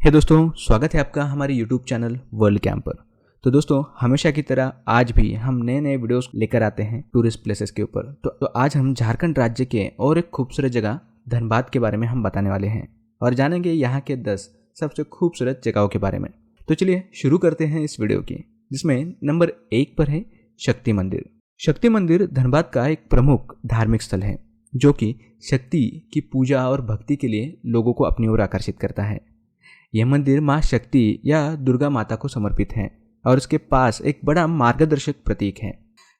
हे दोस्तों, स्वागत है आपका हमारे YouTube चैनल वर्ल्ड कैंप पर। तो दोस्तों, हमेशा की तरह आज भी हम नए नए वीडियोस लेकर आते हैं टूरिस्ट प्लेसेस के ऊपर। तो आज हम झारखंड राज्य के और एक खूबसूरत जगह धनबाद के बारे में हम बताने वाले हैं और जानेंगे यहाँ के 10 सबसे खूबसूरत जगहों के बारे में। तो चलिए शुरू करते हैं इस वीडियो की, जिसमें नंबर 1 पर है शक्ति मंदिर। शक्ति मंदिर धनबाद का एक प्रमुख धार्मिक स्थल है जो कि शक्ति की पूजा और भक्ति के लिए लोगों को अपनी ओर आकर्षित करता है। यह मंदिर माँ शक्ति या दुर्गा माता को समर्पित है और उसके पास एक बड़ा मार्गदर्शक प्रतीक है।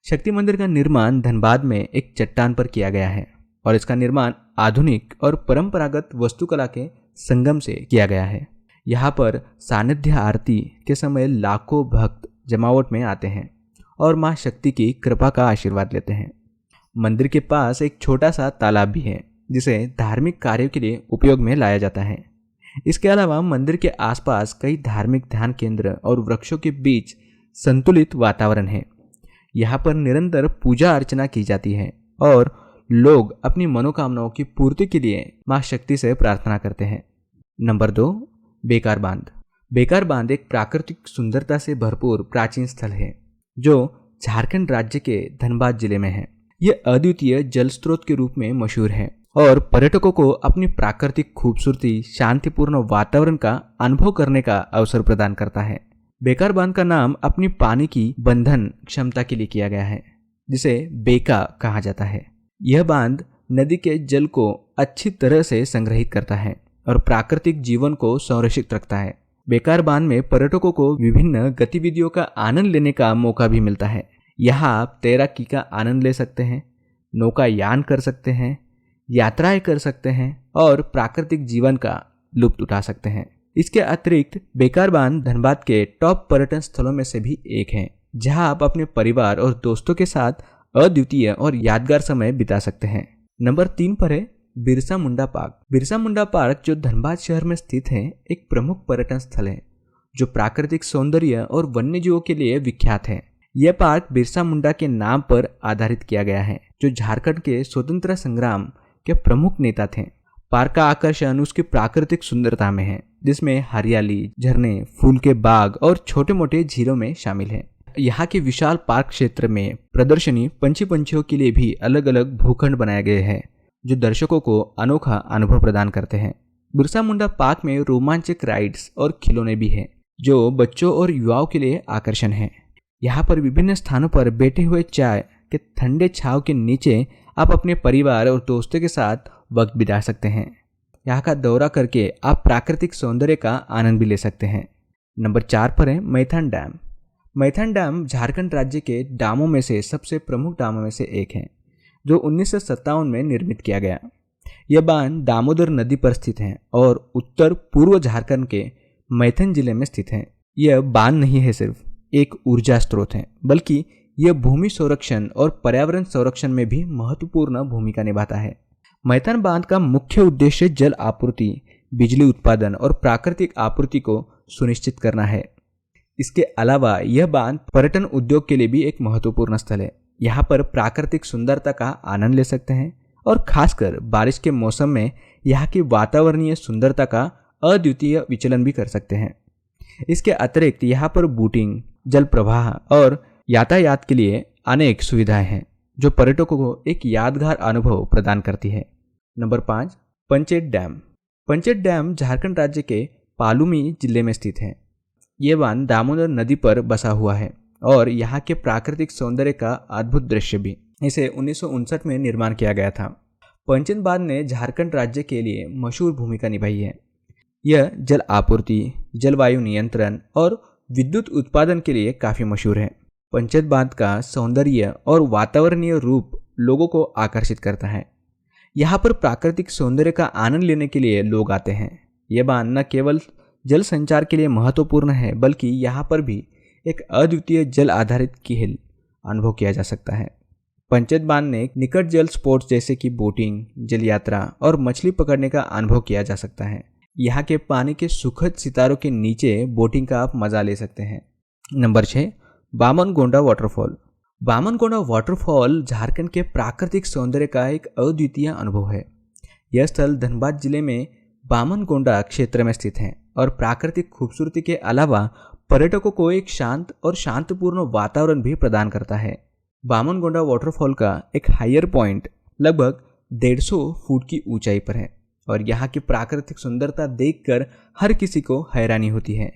शक्ति मंदिर का निर्माण धनबाद में एक चट्टान पर किया गया है और इसका निर्माण आधुनिक और परंपरागत वास्तुकला के संगम से किया गया है। यहाँ पर सानिध्य आरती के समय लाखों भक्त जमावट में आते हैं और माँ शक्ति की कृपा का आशीर्वाद लेते हैं। मंदिर के पास एक छोटा सा तालाब भी है जिसे धार्मिक कार्यों के लिए उपयोग में लाया जाता है। इसके अलावा मंदिर के आसपास कई धार्मिक ध्यान केंद्र और वृक्षों के बीच संतुलित वातावरण है। यहाँ पर निरंतर पूजा अर्चना की जाती है और लोग अपनी मनोकामनाओं की पूर्ति के लिए माँ शक्ति से प्रार्थना करते हैं। नंबर 2, बेकार बांध। बेकार बांध एक प्राकृतिक सुंदरता से भरपूर प्राचीन स्थल है जो झारखंड राज्य के धनबाद जिले में है। यह अद्वितीय जल स्रोत के रूप में मशहूर है और पर्यटकों को अपनी प्राकृतिक खूबसूरती, शांतिपूर्ण वातावरण का अनुभव करने का अवसर प्रदान करता है। बेकार बांध का नाम अपनी पानी की बंधन क्षमता के लिए किया गया है, जिसे बेका कहा जाता है। यह बांध नदी के जल को अच्छी तरह से संग्रहित करता है और प्राकृतिक जीवन को संरक्षित रखता है। बेकार बांध में पर्यटकों को विभिन्न गतिविधियों का आनंद लेने का मौका भी मिलता है। यहाँ आप तैराकी का आनंद ले सकते हैं, नौकायान कर सकते हैं, यात्राएं कर सकते हैं और प्राकृतिक जीवन का लुत्फ उठा सकते हैं। इसके अतिरिक्त बेकार बांध धनबाद के टॉप पर्यटन स्थलों में से भी एक है, जहां आप अपने परिवार और दोस्तों के साथ अद्वितीय और यादगार समय बिता सकते हैं। नंबर 3 पर है बिरसा मुंडा पार्क। बिरसा मुंडा पार्क जो धनबाद शहर में स्थित है, एक प्रमुख पर्यटन स्थल है जो प्राकृतिक सौंदर्य और वन्यजीवों के लिए विख्यात है। यह पार्क बिरसा मुंडा के नाम पर आधारित किया गया है, जो झारखंड के स्वतंत्रता संग्राम के प्रमुख नेता थे। पार्क का आकर्षण उसकी प्राकृतिक सुंदरता में है, जिसमें हरियाली, झरने, फूल के बाग और छोटे मोटे झीलों में शामिल है। यहाँ के विशाल पार्क क्षेत्र में प्रदर्शनी पंछियों के लिए भी अलग अलग भूखंड बनाए गए हैं, जो दर्शकों को अनोखा अनुभव प्रदान करते हैं। बिरसा मुंडा पार्क में रोमांचक राइड्स और खिलौने भी हैं, जो बच्चों और युवाओं के लिए आकर्षण है। यहाँ पर विभिन्न स्थानों पर बैठे हुए चाय के ठंडे छांव के नीचे आप अपने परिवार और दोस्तों के साथ वक्त बिता सकते हैं। यहाँ का दौरा करके आप प्राकृतिक सौंदर्य का आनंद भी ले सकते हैं। नंबर 4 पर है मैथन डैम। मैथन डैम झारखंड राज्य के डैमों में से सबसे प्रमुख डैमों में से एक है, जो 1957 में निर्मित किया गया। यह बांध दामोदर नदी पर स्थित है और उत्तर पूर्व झारखंड के मैथन जिले में स्थित है। यह बांध नहीं है सिर्फ एक ऊर्जा स्रोत है, बल्कि यह भूमि संरक्षण और पर्यावरण संरक्षण में भी महत्वपूर्ण भूमिका निभाता है। मैथन बांध का मुख्य उद्देश्य जल आपूर्ति, बिजली उत्पादन और प्राकृतिक आपूर्ति को सुनिश्चित करना है। इसके अलावा यह बांध पर्यटन उद्योग के लिए भी एक महत्वपूर्ण स्थल है। यहाँ पर प्राकृतिक सुंदरता का आनंद ले सकते हैं और खासकर बारिश के मौसम में यहाँ की वातावरणीय सुंदरता का अद्वितीय विचलन भी कर सकते हैं। इसके अतिरिक्त यहाँ पर बोटिंग, जल प्रवाह और यातायात के लिए अनेक सुविधाएं हैं, जो पर्यटकों को एक यादगार अनुभव प्रदान करती है। Number 5, Panchet dam. Panchet dam Jharkhand राज्य के पालुमी जिले में स्थित है। ये बांध दामोदर नदी पर बसा हुआ है और यहाँ के प्राकृतिक सौंदर्य का अद्भुत दृश्य भी। इसे 1959 में निर्माण किया गया था। पंचेत बांध ने झारखंड राज्य के लिए मशहूर भूमिका निभाई है। यह जल आपूर्ति, जलवायु नियंत्रण और विद्युत उत्पादन के लिए काफी मशहूर है। पंचेत बांध का सौंदर्य और वातावरणीय रूप लोगों को आकर्षित करता है। यहाँ पर प्राकृतिक सौंदर्य का आनंद लेने के लिए लोग आते हैं। यह बांध न केवल जल संचार के लिए महत्वपूर्ण है, बल्कि यहाँ पर भी एक अद्वितीय जल आधारित खेल अनुभव किया जा सकता है। पंचेत बांध में निकट जल स्पोर्ट्स जैसे कि बोटिंग, जल यात्रा और मछली पकड़ने का अनुभव किया जा सकता है। यहाँ के पानी के सुखद सितारों के नीचे बोटिंग का आप मजा ले सकते हैं। Number 6, Bamangonda waterfall. Bamangonda waterfall Jharkhand के प्राकृतिक सौंदर्य का एक अद्वितीय अनुभव है। यह स्थल धनबाद जिले में बामनगोंडा क्षेत्र में स्थित है। और प्राकृतिक खूबसूरती के अलावा पर्यटकों को एक शांत और शांतिपूर्ण वातावरण भी प्रदान करता है। बामनगोंडा वाटरफॉल का एक हायर पॉइंट लगभग 150 फुट की ऊंचाई पर है और यहाँ की प्राकृतिक सुंदरता देखकर हर किसी को हैरानी होती है।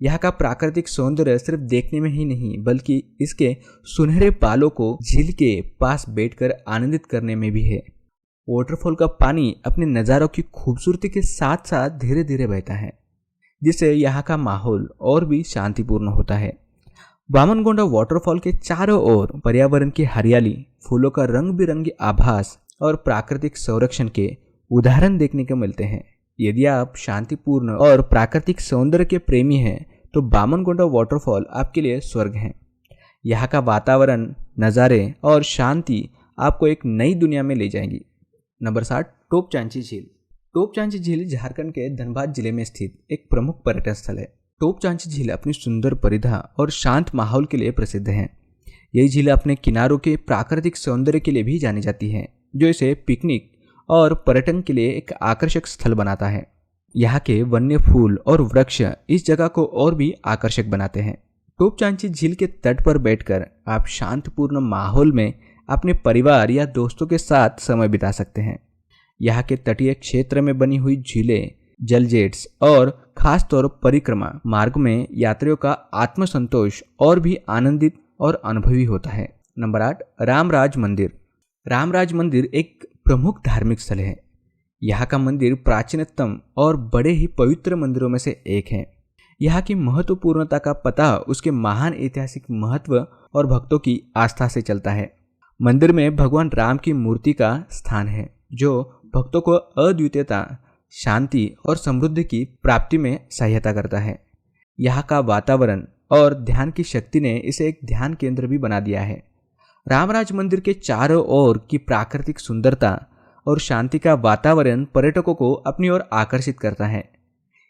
यहाँ का प्राकृतिक सौंदर्य सिर्फ देखने में ही नहीं बल्कि इसके सुनहरे बालों को झील के पास बैठकर आनंदित करने में भी है। वाटरफॉल का पानी अपने नज़ारों की खूबसूरती के साथ साथ धीरे धीरे बहता है, जिससे यहाँ का माहौल और भी शांतिपूर्ण होता है। बामनगोंडा वाटरफॉल के चारों ओर पर्यावरण की हरियाली, फूलों का रंग बिरंगी आभास और प्राकृतिक संरक्षण के उदाहरण देखने को मिलते हैं। यदि आप शांतिपूर्ण और प्राकृतिक सौंदर्य के प्रेमी हैं तो बामनगोंडा वाटरफॉल आपके लिए स्वर्ग है। यहाँ का वातावरण, नज़ारे और शांति आपको एक नई दुनिया में ले जाएंगी। नंबर 7, टोपचांची झील। टोपचांची झील झारखंड के धनबाद जिले में स्थित एक प्रमुख पर्यटन स्थल है। टोपचांची झील अपनी सुंदर परिधा और शांत माहौल के लिए प्रसिद्ध है। यह झील अपने किनारों के प्राकृतिक सौंदर्य के लिए भी जानी जाती है, जो इसे पिकनिक और पर्यटन के लिए एक आकर्षक स्थल बनाता है। यहाँ के वन्य फूल और वृक्ष इस जगह को और भी आकर्षक बनाते हैं। टोपचांची झील के तट पर बैठकर आप शांतिपूर्ण माहौल में अपने परिवार या दोस्तों के साथ समय बिता सकते हैं। यहाँ के तटीय क्षेत्र में बनी हुई झीलें, जल जेट्स और खासतौर परिक्रमा मार्ग में यात्रियों का आत्मसंतोष और भी आनंदित और अनुभवी होता है। नंबर 8, रामराज मंदिर। रामराज मंदिर एक प्रमुख धार्मिक स्थल है। यहाँ का मंदिर प्राचीनतम और बड़े ही पवित्र मंदिरों में से एक है। यहाँ की महत्वपूर्णता का पता उसके महान ऐतिहासिक महत्व और भक्तों की आस्था से चलता है। मंदिर में भगवान राम की मूर्ति का स्थान है, जो भक्तों को अद्वितीयता, शांति और समृद्धि की प्राप्ति में सहायता करता है। यहाँ का वातावरण और ध्यान की शक्ति ने इसे एक ध्यान केंद्र भी बना दिया है। रामराज मंदिर के चारों ओर की प्राकृतिक सुंदरता और शांति का वातावरण पर्यटकों को अपनी ओर आकर्षित करता है।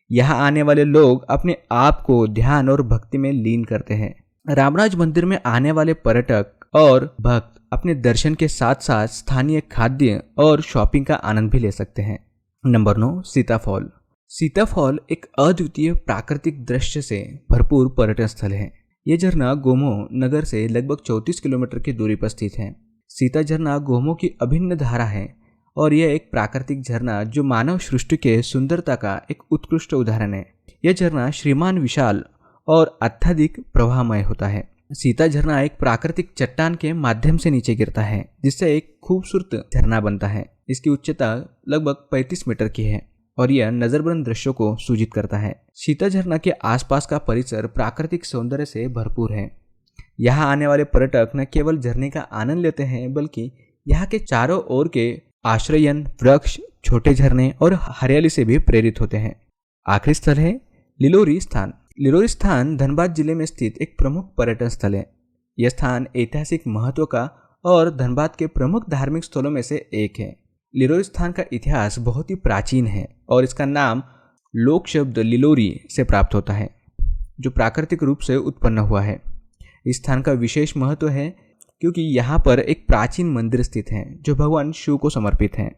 यहाँ आने वाले लोग अपने आप को ध्यान और भक्ति में लीन करते हैं। रामराज मंदिर में आने वाले पर्यटक और भक्त अपने दर्शन के साथ साथ स्थानीय खाद्य और शॉपिंग का आनंद भी ले सकते हैं। नंबर 9, सीताफॉल। सीताफॉल एक अद्वितीय प्राकृतिक दृश्य से भरपूर पर्यटन स्थल है। यह झरना गोमो नगर से लगभग 34 किलोमीटर की दूरी पर स्थित है। सीता झरना गोमो की अभिन्न धारा है और यह एक प्राकृतिक झरना जो मानव सृष्टि के सुंदरता का एक उत्कृष्ट उदाहरण है। यह झरना श्रीमान विशाल और अत्यधिक प्रवाहमय होता है। सीता झरना एक प्राकृतिक चट्टान के माध्यम से नीचे गिरता है, जिससे एक खूबसूरत झरना बनता है। इसकी उच्चता लगभग 35 मीटर की है और यह नजरबंद दृश्यों को सूचित करता है। सीता झरना के आसपास का परिसर प्राकृतिक सौंदर्य से भरपूर है। यहाँ आने वाले पर्यटक न केवल झरने का आनंद लेते हैं बल्कि यहाँ के चारों ओर के आश्रयन, वृक्ष, छोटे झरने और हरियाली से भी प्रेरित होते हैं। आखिरी स्थल है लिलोरी स्थान। लिलोरी स्थान धनबाद जिले में स्थित एक प्रमुख पर्यटन स्थल है। यह स्थान ऐतिहासिक महत्व का और धनबाद के प्रमुख धार्मिक स्थलों में से एक है। लिलोरी स्थान का इतिहास बहुत ही प्राचीन है और इसका नाम लोक शब्द लिलोरी से प्राप्त होता है, जो प्राकृतिक रूप से उत्पन्न हुआ है। इस स्थान का विशेष महत्व है क्योंकि यहाँ पर एक प्राचीन मंदिर स्थित है जो भगवान शिव को समर्पित है।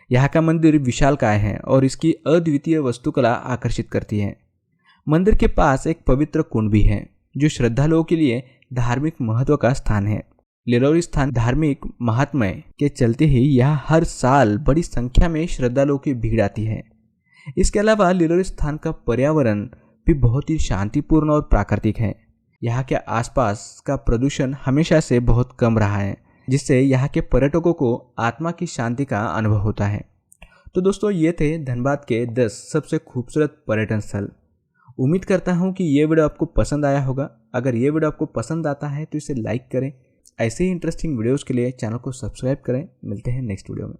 यहाँ का मंदिर विशालकाय है और इसकी अद्वितीय वास्तुकला आकर्षित करती है। मंदिर के पास एक पवित्र कुंड भी है जो श्रद्धालुओं के लिए धार्मिक महत्व का स्थान है। लिलोरी स्थान धार्मिक महात्म्य के चलते ही यहाँ हर साल बड़ी संख्या में श्रद्धालुओं की भीड़ आती है। इसके अलावा लिलोरी स्थान का पर्यावरण भी बहुत ही शांतिपूर्ण और प्राकृतिक है। यहाँ के आसपास का प्रदूषण हमेशा से बहुत कम रहा है, जिससे यहाँ के पर्यटकों को आत्मा की शांति का अनुभव होता है। तो दोस्तों, ये थे धनबाद के 10 सबसे खूबसूरत पर्यटन स्थल। उम्मीद करता हूँ कि ये वीडियो आपको पसंद आया होगा। अगर ये वीडियो आपको पसंद आता है तो इसे लाइक करें। ऐसे ही इंटरेस्टिंग वीडियोस के लिए चैनल को सब्सक्राइब करें। मिलते हैं नेक्स्ट वीडियो में।